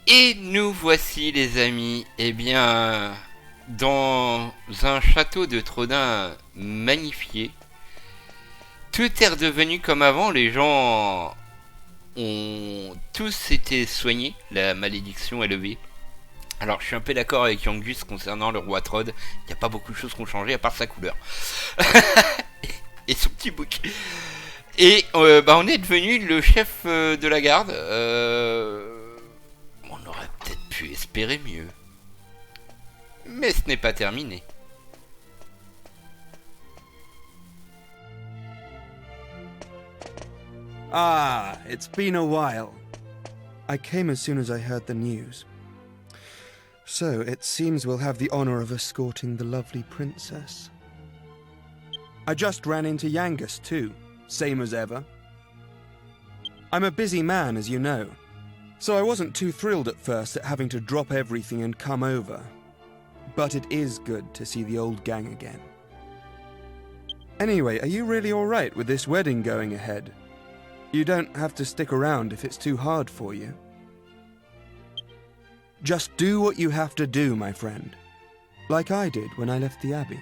Et nous voici les amis, eh bien, dans un château de Trodin magnifié. Tout est redevenu comme avant, les gens ont tous été soignés, la malédiction est levée. Alors je suis un peu d'accord avec Yangus concernant le roi Trod, il n'y a pas beaucoup de choses qui ont changé à part sa couleur. Et son petit bouc. Et on est devenu le chef de la garde. On aurait peut-être pu espérer mieux. Mais ce n'est pas terminé. Ah, it's been a while. I came as soon as I heard the news. So, it seems we'll have the honor of escorting the lovely princess. I just ran into Yangus too, same as ever. I'm a busy man, as you know, so I wasn't too thrilled at first at having to drop everything and come over. But it is good to see the old gang again. Anyway, are you really alright with this wedding going ahead? You don't have to stick around if it's too hard for you. Just do what you have to do, my friend. Like I did when I left the Abbey.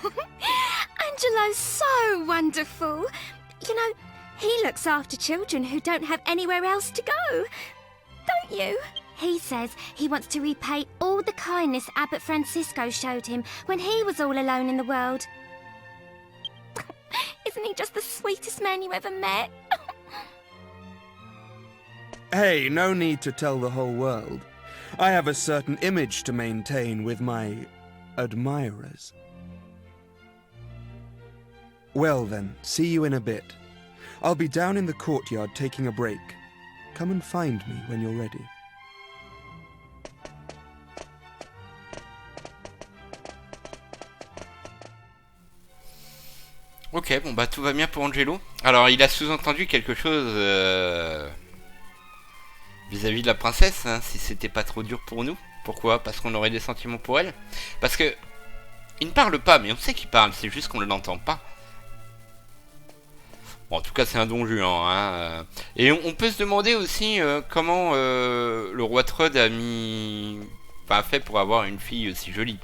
Oh, Angelo's so wonderful. You know, he looks after children who don't have anywhere else to go. Don't you? He says he wants to repay all the kindness Abbot Francisco showed him when he was all alone in the world. Isn't he just the sweetest man you ever met? Hey, no need to tell the whole world. I have a certain image to maintain with my admirers. Well then, see you in a bit. I'll be down in the courtyard taking a break. Come and find me when you're ready. Ok, bon bah tout va bien pour Angelo. Alors il a sous-entendu quelque chose vis-à-vis de la princesse, hein, si c'était pas trop dur pour nous. Pourquoi? Parce qu'on aurait des sentiments pour elle. Parce que il ne parle pas, mais on sait qu'il parle, c'est juste qu'on ne l'entend pas. Bon, en tout cas, c'est un don juan. Hein. Et on peut se demander aussi comment le roi Trud a mis, enfin, fait pour avoir une fille aussi jolie.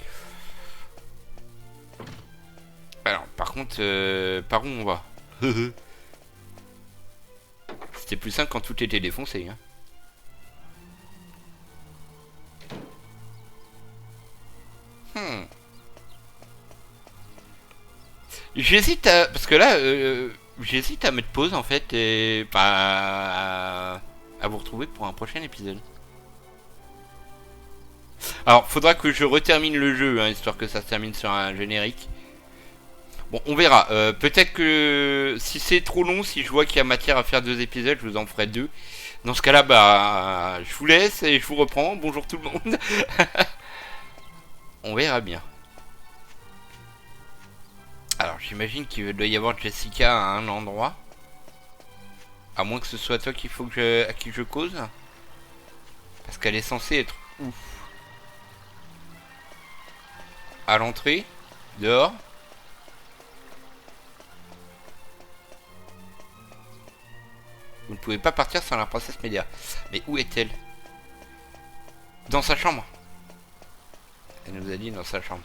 Alors, par contre, par où on va? C'était plus simple quand tout était défoncé. Hein. J'hésite à... Parce que là, j'hésite à mettre pause en fait et à vous retrouver pour un prochain épisode. Alors, faudra que je retermine le jeu, hein, histoire que ça se termine sur un générique. Bon, on verra. Peut-être que si c'est trop long, si je vois qu'il y a matière à faire 2 épisodes, je vous en ferai 2. Dans ce cas-là, bah, je vous laisse et je vous reprends. Bonjour tout le monde. On verra bien. Alors, j'imagine qu'il doit y avoir Jessica à un endroit. À moins que ce soit toi qu'il faut que à qui je cause. Parce qu'elle est censée être où? À l'entrée? Dehors? Vous ne pouvez pas partir sans la princesse Média. Mais où est-elle? Dans sa chambre. Elle nous a dit dans sa chambre.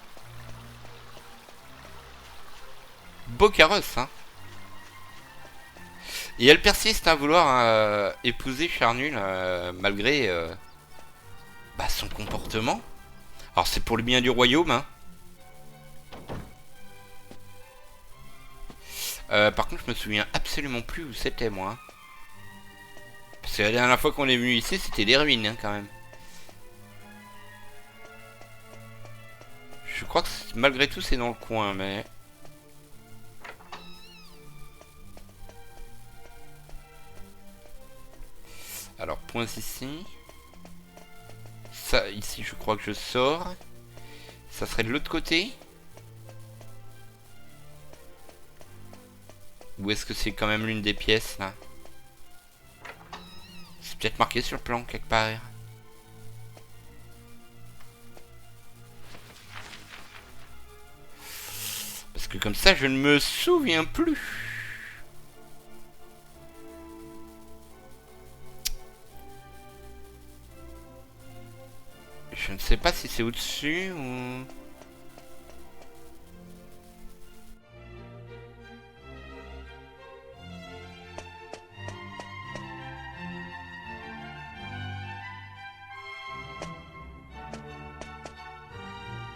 Beau carrosse, hein. Et elle persiste à vouloir épouser Charnul malgré son comportement. Alors c'est pour le bien du royaume, hein. Par contre, je me souviens absolument plus où c'était, moi. Parce que la dernière fois qu'on est venu ici, c'était des ruines, hein, quand même. Je crois que malgré tout, c'est dans le coin, mais... Alors, point ici. Ça, ici, je crois que je sors. Ça serait de l'autre côté. Ou est-ce que c'est quand même l'une des pièces, là? C'est peut-être marqué sur le plan, quelque part. Parce que comme ça, je ne me souviens plus. Je ne sais pas si c'est au-dessus ou...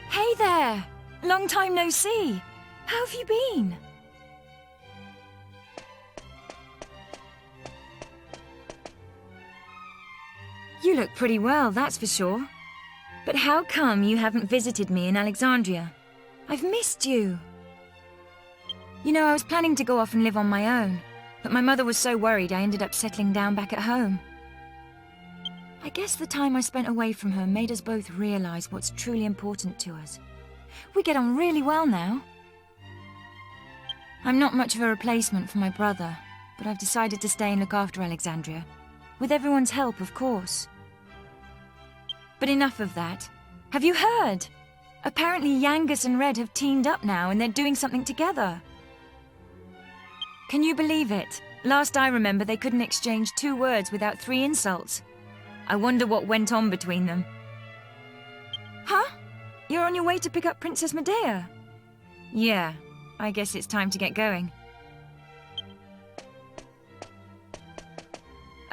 Hey there! Long time no see. How have you been? You look pretty well, that's for sure. But how come you haven't visited me in Alexandria? I've missed you. You know, I was planning to go off and live on my own, but my mother was so worried I ended up settling down back at home. I guess the time I spent away from her made us both realize what's truly important to us. We get on really well now. I'm not much of a replacement for my brother, but I've decided to stay and look after Alexandria. With everyone's help, of course. But enough of that. Have you heard? Apparently Yangus and Red have teamed up now and they're doing something together. Can you believe it? Last I remember, they couldn't exchange 2 words without 3 insults. I wonder what went on between them. Huh? You're on your way to pick up Princess Medea? Yeah, I guess it's time to get going.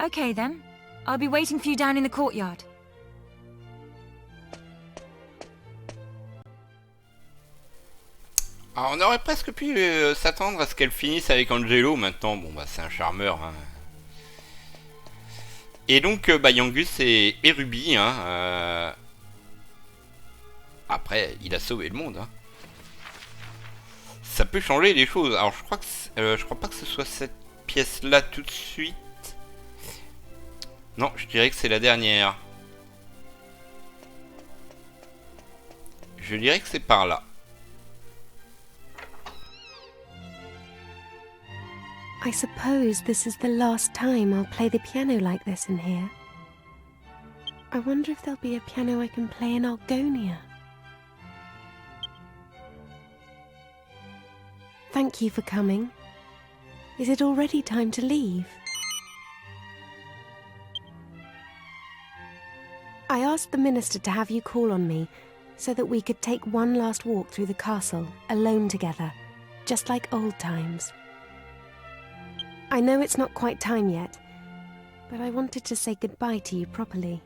Okay then. I'll be waiting for you down in the courtyard. Alors, on aurait presque pu s'attendre à ce qu'elle finisse avec Angelo. Maintenant, bon, bah, c'est un charmeur. Hein. Et donc, bah, Yangus et Ruby. Hein, après, il a sauvé le monde. Hein. Ça peut changer les choses. Alors, je crois pas que ce soit cette pièce-là tout de suite. Non, je dirais que c'est la dernière. Je dirais que c'est par là. I suppose this is the last time I'll play the piano like this in here. I wonder if there'll be a piano I can play in Argonia. Thank you for coming. Is it already time to leave? I asked the minister to have you call on me so that we could take one last walk through the castle, alone together, just like old times. I know it's not quite time yet, but I wanted to say goodbye to you properly.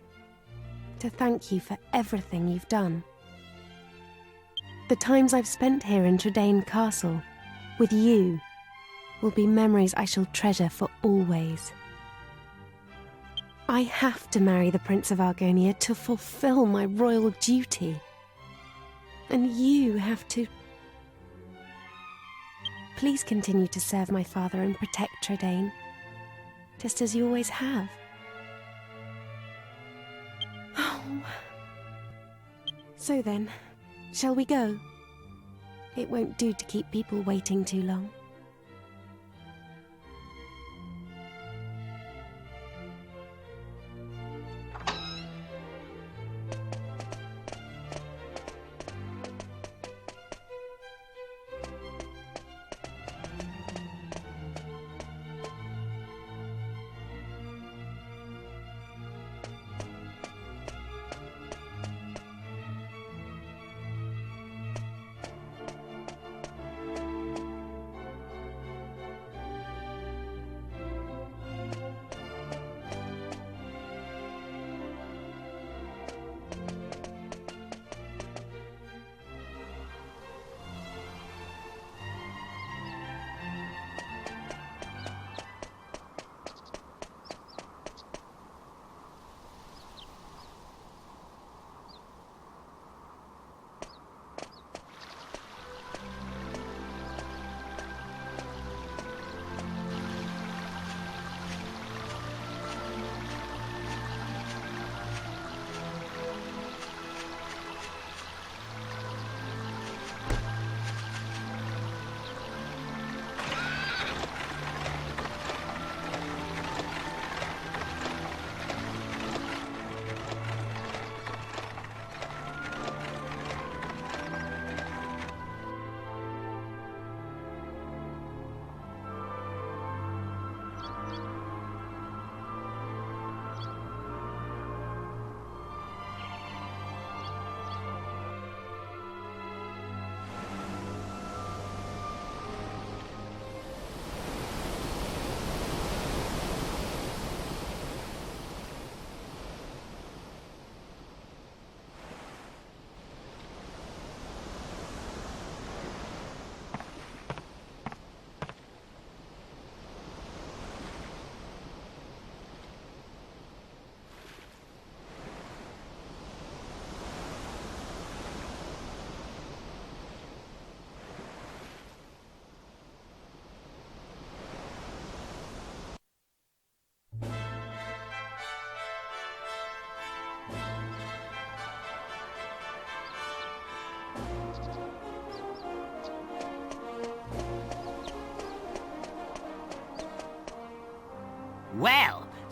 To thank you for everything you've done. The times I've spent here in Tredane Castle, with you, will be memories I shall treasure for always. I have to marry the Prince of Argonia to fulfill my royal duty. And you have to... Please continue to serve my father and protect Tredane, just as you always have. Oh. So then, shall we go? It won't do to keep people waiting too long.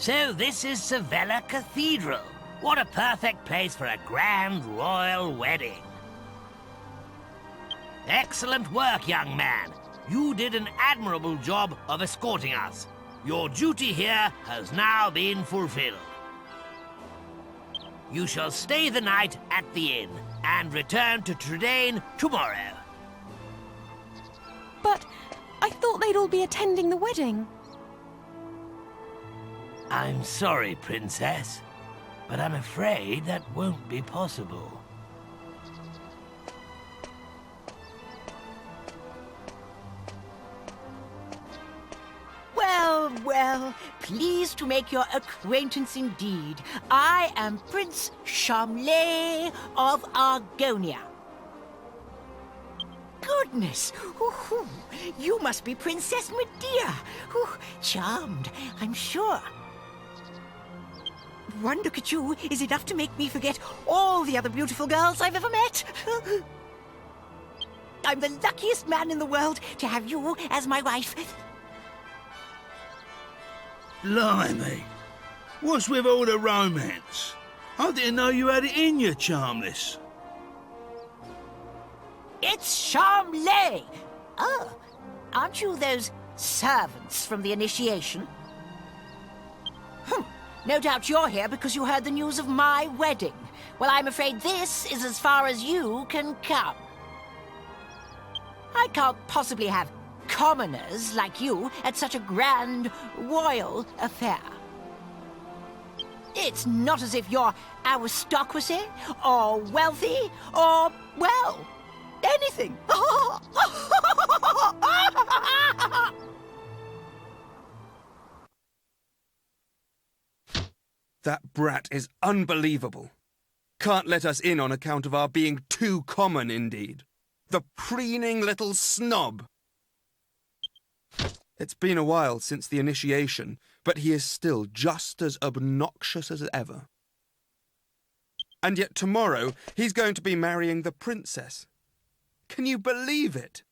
So this is Sevilla Cathedral. What a perfect place for a grand royal wedding. Excellent work, young man. You did an admirable job of escorting us. Your duty here has now been fulfilled. You shall stay the night at the inn and return to Trudane tomorrow. But I thought they'd all be attending the wedding. I'm sorry, Princess, but I'm afraid that won't be possible. Well, well, pleased to make your acquaintance indeed. I am Prince Charmley of Argonia. Goodness! Ooh, you must be Princess Medea. Ooh, charmed, I'm sure. One look at you is enough to make me forget all the other beautiful girls I've ever met. I'm the luckiest man in the world to have you as my wife. Blimey. What's with all the romance? I didn't know you had it in you, Charmless. It's Charmley! Oh, aren't you those servants from the initiation? No doubt you're here because you heard the news of my wedding. Well, I'm afraid this is as far as you can come. I can't possibly have commoners like you at such a grand royal affair. It's not as if you're aristocracy, or wealthy, or, well, anything. That brat is unbelievable. Can't let us in on account of our being too common, indeed. The preening little snob. It's been a while since the initiation, but he is still just as obnoxious as ever. And yet tomorrow he's going to be marrying the princess. Can you believe it?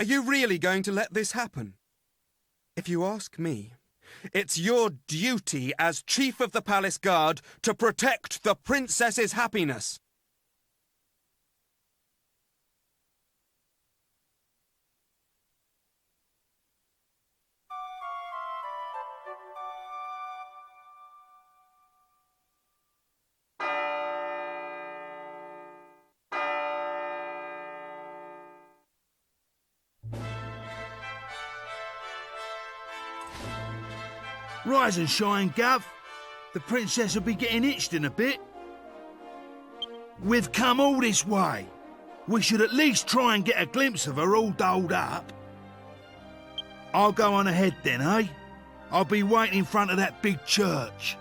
Are you really going to let this happen? If you ask me, it's your duty as Chief of the Palace Guard to protect the princess's happiness. Rise and shine, Gav. The princess will be getting itched in a bit. We've come all this way. We should at least try and get a glimpse of her all dolled up. I'll go on ahead then, eh? I'll be waiting in front of that big church.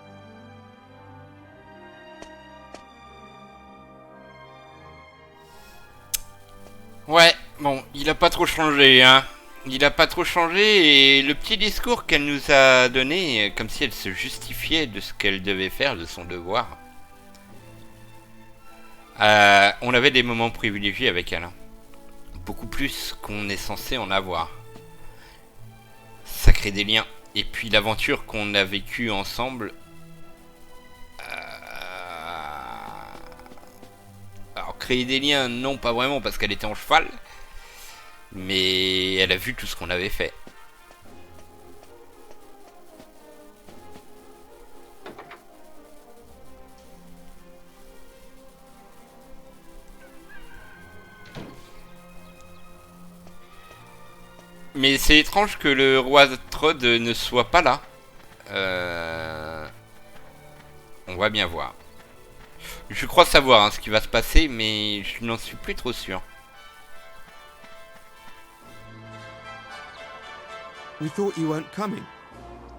Ouais, bon, il a pas trop changé, hein. Il a pas trop changé et le petit discours qu'elle nous a donné, comme si elle se justifiait de ce qu'elle devait faire, de son devoir. On avait des moments privilégiés avec elle, hein. Beaucoup plus qu'on est censé en avoir. Ça crée des liens. Et puis l'aventure qu'on a vécue ensemble... Alors créer des liens, non pas vraiment parce qu'elle était en cheval. Mais elle a vu tout ce qu'on avait fait. Mais c'est étrange que le roi Trod ne soit pas là. On va bien voir. Je crois savoir hein, ce qui va se passer, mais je n'en suis plus trop sûr. We thought you weren't coming.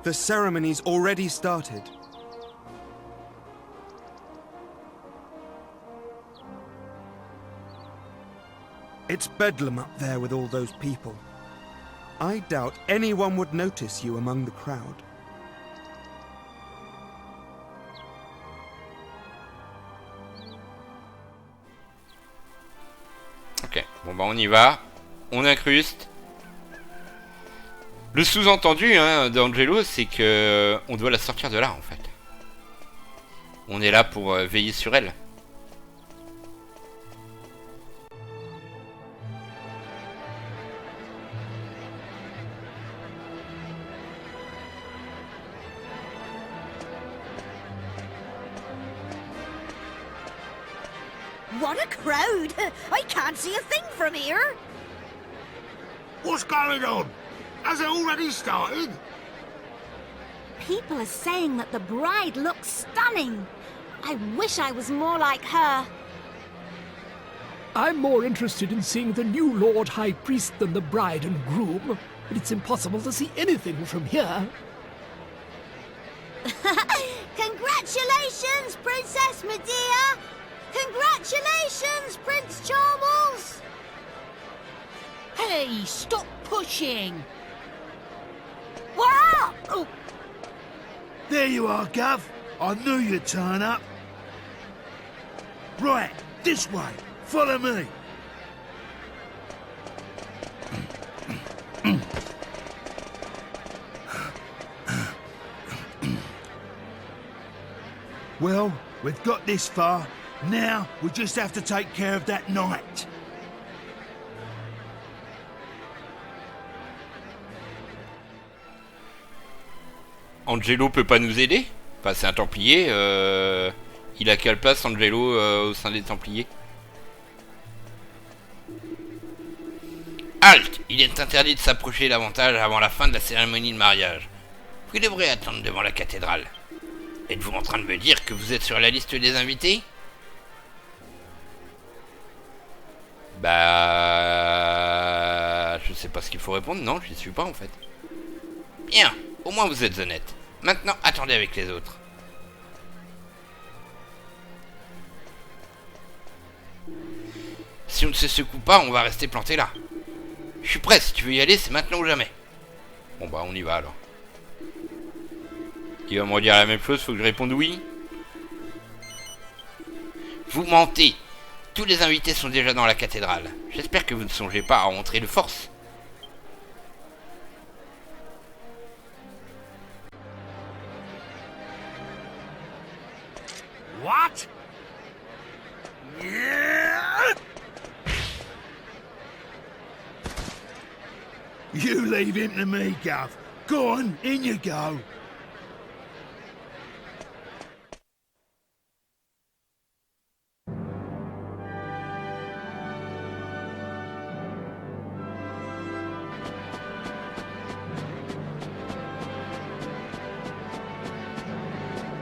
The ceremony's already started. It's bedlam up there with all those people. I doubt anyone would notice you among the crowd. Ok, bon bah on y va. On incruste. Le sous-entendu d'Angelo, c'est que on doit la sortir de là, en fait. On est là pour veiller sur elle. What a crowd! I can't see a thing from here. What's going on? Has it already started? People are saying that the bride looks stunning. I wish I was more like her. I'm more interested in seeing the new Lord High Priest than the bride and groom, but it's impossible to see anything from here. Congratulations, Princess Medea! Congratulations, Prince Charles! Hey, stop pushing! Wow! Oh, There you are, Gov. I knew you'd turn up. Right, this way. Follow me. Well, we've got this far. Now we just have to take care of that knight. Angelo peut pas nous aider? Enfin, c'est un Templier. Il a quelle place, Angelo, au sein des Templiers? Halte! Il est interdit de s'approcher davantage avant la fin de la cérémonie de mariage. Vous devrez attendre devant la cathédrale. Êtes-vous en train de me dire que vous êtes sur la liste des invités? Bah... Je sais pas ce qu'il faut répondre, non, j'y suis pas en fait. Bien, au moins vous êtes honnête. Maintenant, attendez avec les autres. Si on ne se secoue pas, on va rester planté là. Je suis prêt, si tu veux y aller, c'est maintenant ou jamais. Bon bah on y va alors. Il va me redire la même chose, faut que je réponde oui. Vous mentez. Tous les invités sont déjà dans la cathédrale. J'espère que vous ne songez pas à entrer de force. What? Yeah! You leave him to me, Gov. Go on, in you go.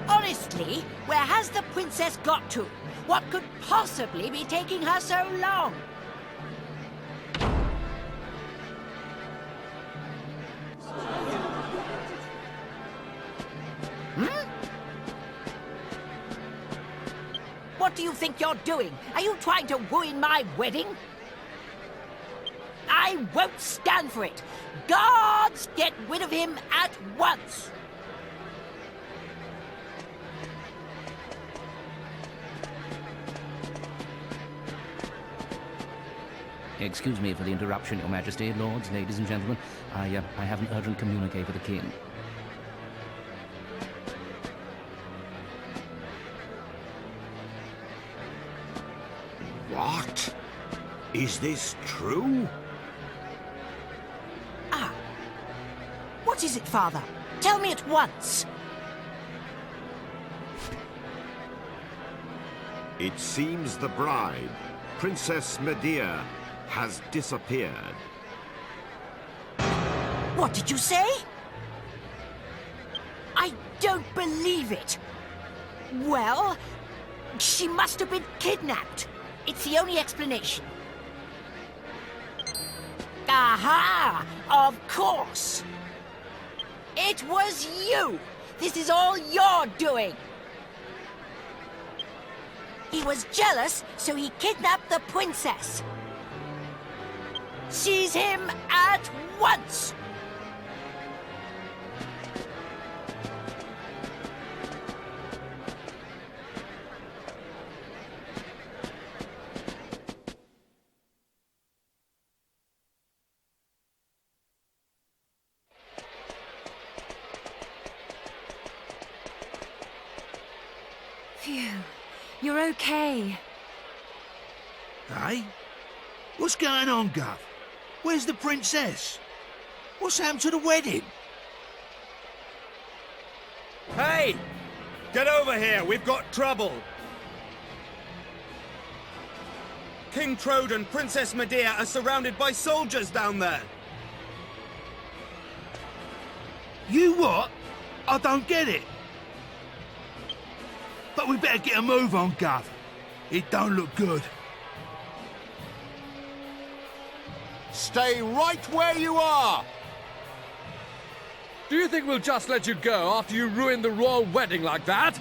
Honestly, where has the princess got to? What could possibly be taking her so long? What do you think you're doing? Are you trying to ruin my wedding? I won't stand for it. Guards, get rid of him at once. Excuse me for the interruption, Your Majesty, lords, ladies and gentlemen. I have an urgent communique for the king. What? Is this true? Ah. What is it, Father? Tell me at once. It seems the bride, Princess Medea, has disappeared. What did you say? I don't believe it. Well, she must have been kidnapped. It's the only explanation. Aha! Of course! It was you! This is all your doing! He was jealous, so he kidnapped the princess. Seize him at once! You're okay. Hey? What's going on, Gov? Where's the princess? What's happened to the wedding? Hey! Get over here, we've got trouble! King Trode and Princess Medea are surrounded by soldiers down there! You what? I don't get it. But we better get a move on, Gov. It don't look good. Stay right where you are! Do you think we'll just let you go after you ruined the royal wedding like that?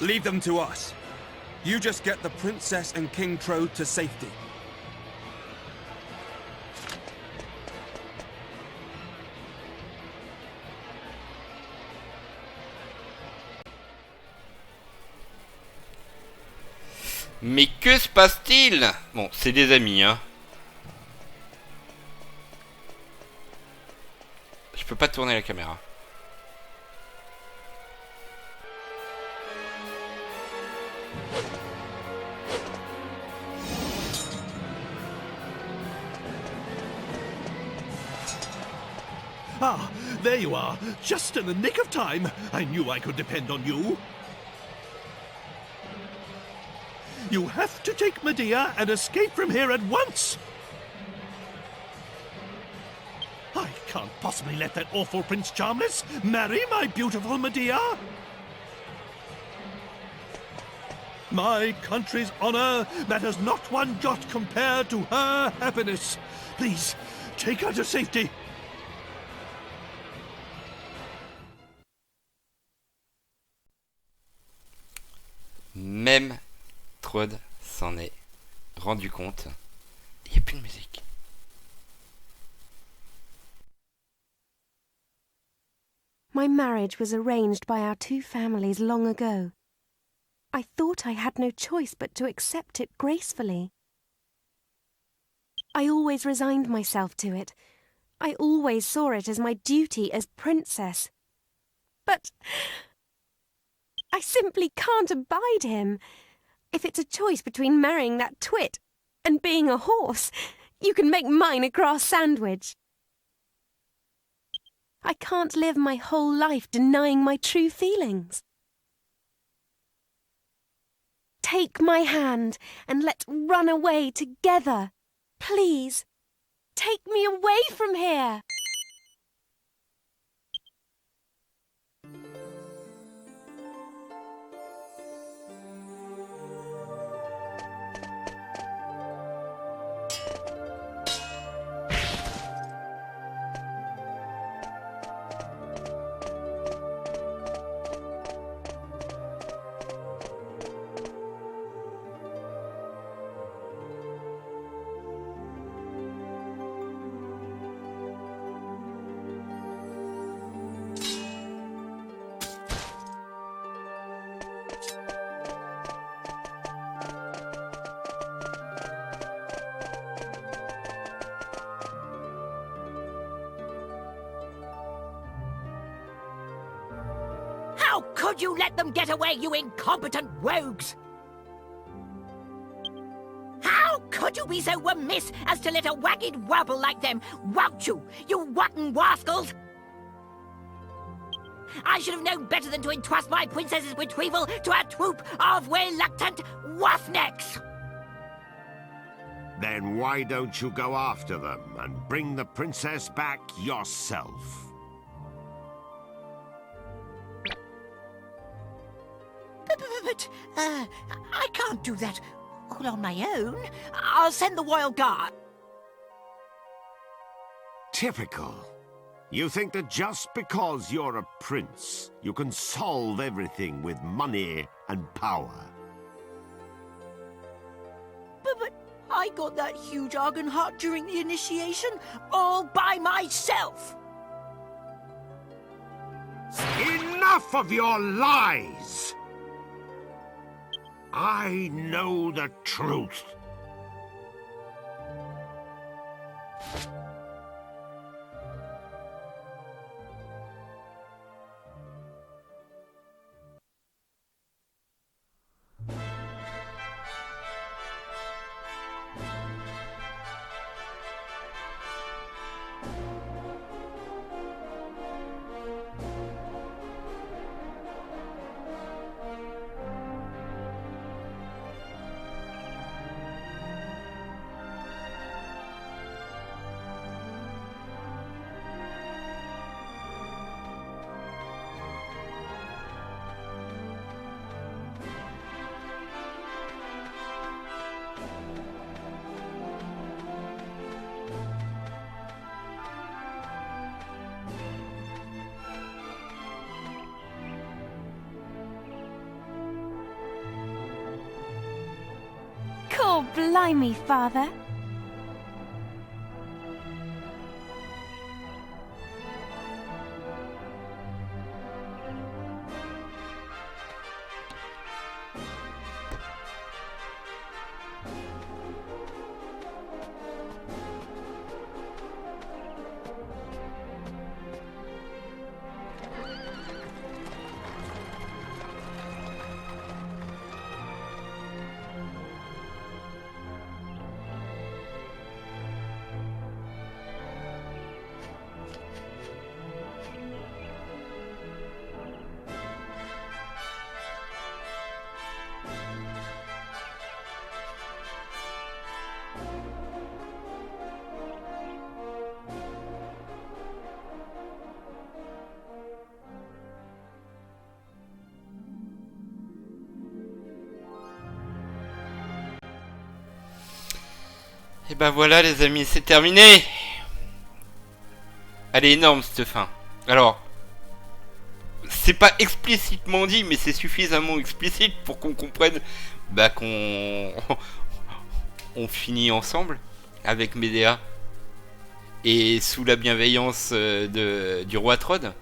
Leave them to us. You just get the princess and King Trode to safety. Mais que se passe-t-il? Bon, c'est des amis, hein. Je peux pas tourner la caméra. Ah, there you are. Just in the nick of time. I knew I could depend on you. You have to take Medea and escape from here at once. I can't possibly let that awful Prince Charmless marry my beautiful Medea. My country's honor matters not one jot compared to her happiness. Please, take her to safety. Même Trode s'en est rendu compte. Il n'y a plus de musique. My marriage was arranged by our two families long ago. I thought I had no choice but to accept it gracefully. I always resigned myself to it. I always saw it as my duty as princess. But I simply can't abide him. If it's a choice between marrying that twit and being a horse, you can make mine a grass sandwich. I can't live my whole life denying my true feelings. Take my hand and let's run away together. Please, take me away from here. How could you let them get away, you incompetent rogues? How could you be so remiss as to let a wagged wobble like them wout you, you rotten rascals? I should have known better than to entrust my princess's retrieval to a troop of reluctant roughnecks. Then why don't you go after them and bring the princess back yourself? But I can't do that all on my own. I'll send the royal guard. Typical. You think that just because you're a prince, you can solve everything with money and power. But I got that huge argon heart during the initiation all by myself. Enough of your lies! I know the truth. Cool, blimey, Father. Et ben voilà les amis, c'est terminé. Elle est énorme cette fin. Alors, c'est pas explicitement dit, mais c'est suffisamment explicite pour qu'on comprenne qu'on on finit ensemble avec Médéa et sous la bienveillance du roi Trode.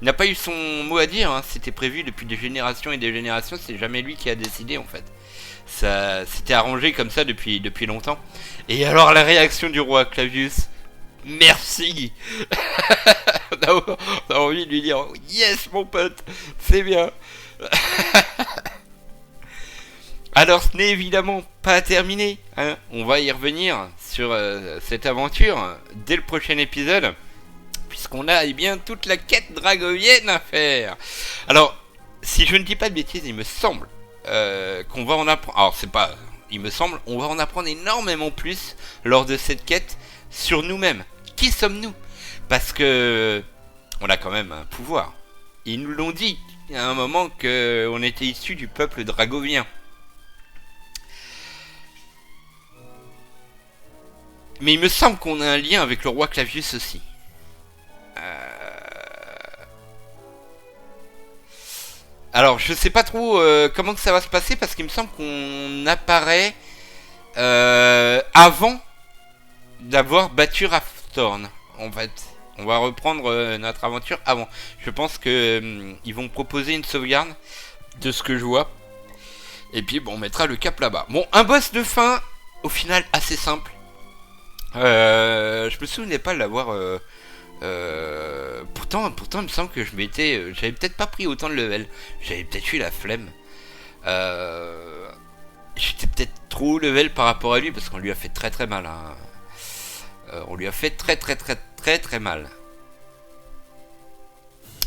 Il n'a pas eu son mot à dire, hein. C'était prévu depuis des générations et des générations, c'est jamais lui qui a décidé en fait. Ça s'était arrangé comme ça depuis longtemps. Et alors la réaction du roi Clavius, merci. on a envie de lui dire yes mon pote, c'est bien. Alors ce n'est évidemment pas terminé, hein. On va y revenir sur cette aventure dès le prochain épisode, puisqu'on a bien toute la quête dragovienne à faire. Alors si je ne dis pas de bêtises, il me semble qu'on va en apprendre. Alors c'est pas, il me semble, on va en apprendre énormément plus lors de cette quête sur nous-mêmes. Qui sommes-nous? Parce que on a quand même un pouvoir. Ils nous l'ont dit à un moment que on était issu du peuple dragovien. Mais il me semble qu'on a un lien avec le roi Clavius aussi. Alors, je sais pas trop comment que ça va se passer, parce qu'il me semble qu'on apparaît avant d'avoir battu Rafthorn. En fait, on va reprendre notre aventure avant. Je pense que ils vont proposer une sauvegarde de ce que je vois. Et puis, bon, on mettra le cap là-bas. Bon, un boss de fin, au final, assez simple. Je me souvenais pas de l'avoir... pourtant, il me semble que j'avais peut-être pas pris autant de level. J'avais peut-être eu la flemme. J'étais peut-être trop level par rapport à lui, parce qu'on lui a fait très très mal. Hein. On lui a fait très mal.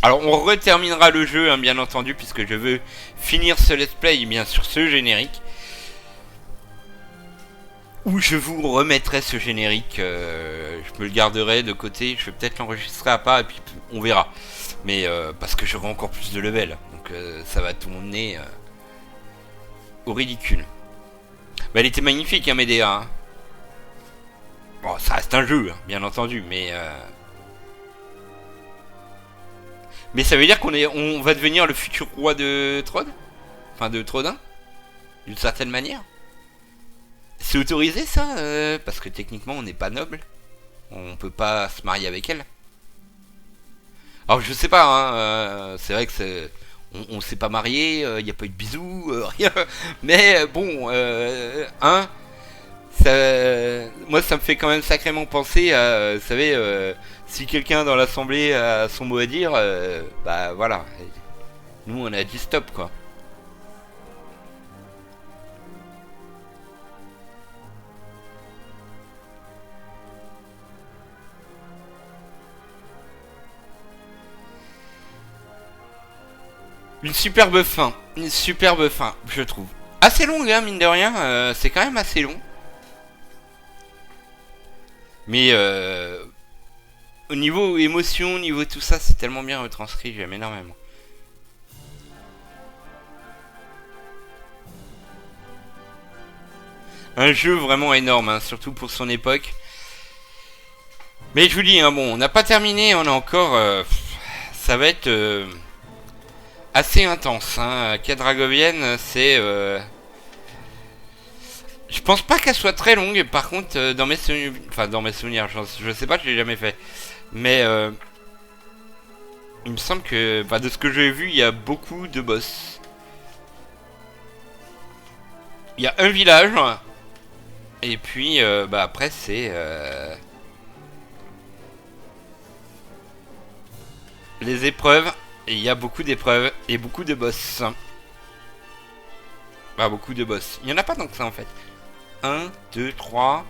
Alors on reterminera le jeu, hein, bien entendu, puisque je veux finir ce let's play bien sur ce générique. Où je vous remettrai ce générique, je me le garderai de côté, je vais peut-être l'enregistrer à part et puis on verra. Mais parce que j'aurai encore plus de level, donc ça va tourner au ridicule. Bah, elle était magnifique, hein, Médéa. Hein. Bon, ça reste un jeu, hein, bien entendu, mais ça veut dire on va devenir le futur roi de Trode, enfin de Trodin, d'une certaine manière. C'est autorisé ça parce que techniquement on n'est pas noble. On peut pas se marier avec elle. Alors je sais pas, hein, c'est vrai que on s'est pas marié, il n'y a pas eu de bisous, rien. Mais bon, hein, moi ça me fait quand même sacrément penser à, vous savez, si quelqu'un dans l'assemblée a son mot à dire, bah voilà. Nous on a dit stop quoi. Une superbe fin, je trouve. Assez longue, hein, mine de rien, c'est quand même assez long. Mais au niveau émotion, au niveau tout ça, c'est tellement bien retranscrit, j'aime énormément. Un jeu vraiment énorme, hein, surtout pour son époque. Mais je vous dis, hein, bon, on n'a pas terminé, on a encore... ça va être... assez intense, hein. Quête dragovienne, c'est... je pense pas qu'elle soit très longue. Par contre, dans mes souvenirs, je sais pas, je l'ai jamais fait. Mais il me semble que, de ce que j'ai vu, il y a beaucoup de boss. Il y a un village. Et puis, après, c'est les épreuves. Et il y a beaucoup d'épreuves et beaucoup de boss. Beaucoup de boss. Il n'y en a pas tant que ça en fait. 1, 2, 3,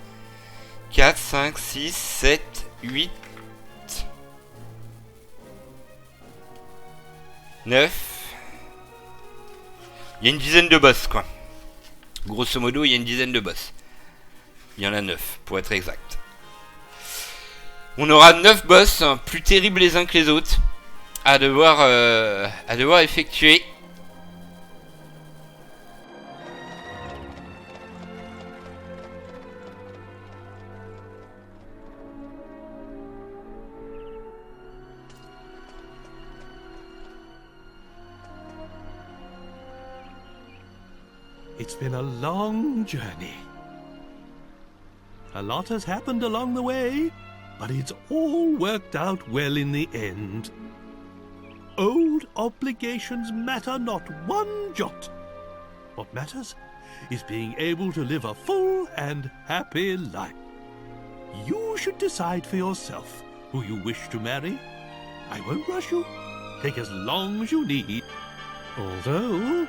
4, 5, 6, 7, 8, 9. Il y a une dizaine de boss quoi. Grosso modo, il y a une dizaine de boss. Il y en a 9 pour être exact. On aura 9 boss, plus terribles les uns que les autres, à devoir effectuer. It's been a long journey. A lot has happened along the way, but it's all worked out well in the end. Old obligations matter not one jot. What matters is being able to live a full and happy life. You should decide for yourself who you wish to marry. I won't rush you. Take as long as you need. Although,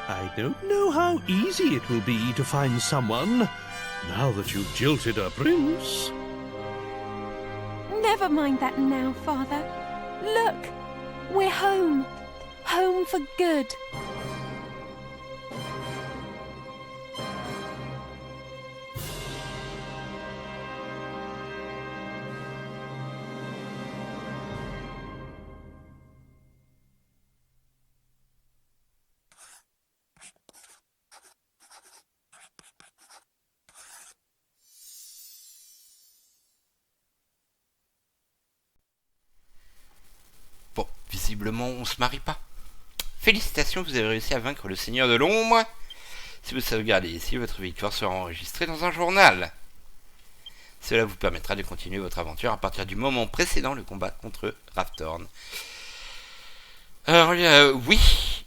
I don't know how easy it will be to find someone now that you've jilted a prince. Never mind that now, Father. Look, we're home. Home for good. Bon, visiblement, on se marie pas. Félicitations, vous avez réussi à vaincre le Seigneur de l'Ombre. Si vous sauvegardez ici, votre victoire sera enregistrée dans un journal. Cela vous permettra de continuer votre aventure à partir du moment précédant le combat contre Raftorn. Alors, oui.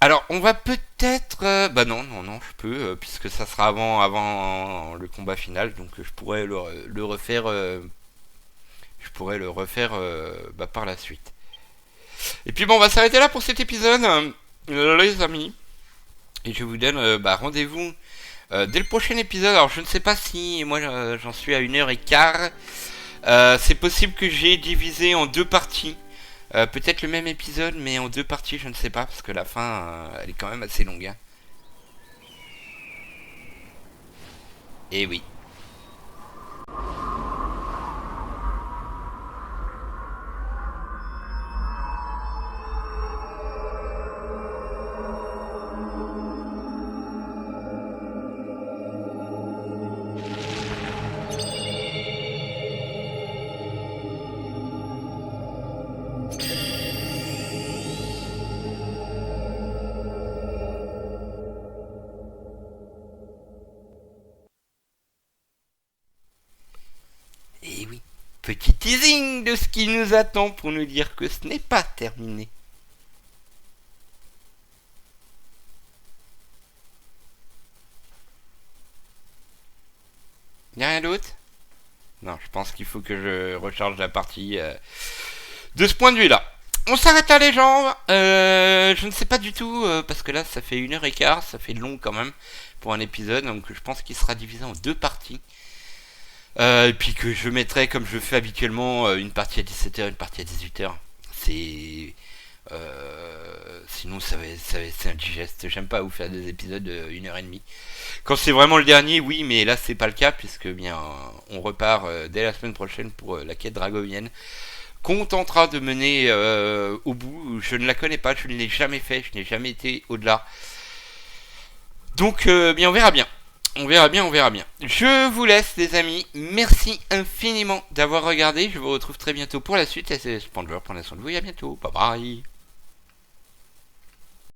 Alors, on va peut-être... non, je peux, puisque ça sera avant le combat final, donc je pourrais le refaire... par la suite. Et puis bon, on va s'arrêter là pour cet épisode, les amis. Et je vous donne rendez-vous dès le prochain épisode. Alors je ne sais pas si moi j'en suis à 1h15. C'est possible que j'ai divisé en 2 parties. Peut-être le même épisode, mais en 2 parties, je ne sais pas, parce que la fin, elle est quand même assez longue. Hein. Et oui. Et oui, petit teasing de ce qui nous attend pour nous dire que ce n'est pas terminé. Y'a rien d'autre? Non, je pense qu'il faut que je recharge la partie de ce point de vue-là. On s'arrête là les gens. Je ne sais pas du tout, parce que là ça fait 1h15, ça fait long quand même pour un épisode, donc je pense qu'il sera divisé en 2 parties. Et puis que je mettrai comme je fais habituellement une partie à 17h, une partie à 18h. C'est... sinon c'est indigeste. J'aime pas vous faire des épisodes de 1h30. Quand c'est vraiment le dernier, oui, mais là c'est pas le cas, puisque bien on repart dès la semaine prochaine pour la quête dragovienne, qu'on tentera de mener au bout. Je ne la connais pas, je ne l'ai jamais fait, je n'ai jamais été au-delà. Donc bien on verra bien. On verra bien. Je vous laisse les amis, merci infiniment d'avoir regardé, je vous retrouve très bientôt pour la suite, et c'est Spandler, prenez soin de vous et à bientôt, bye bye.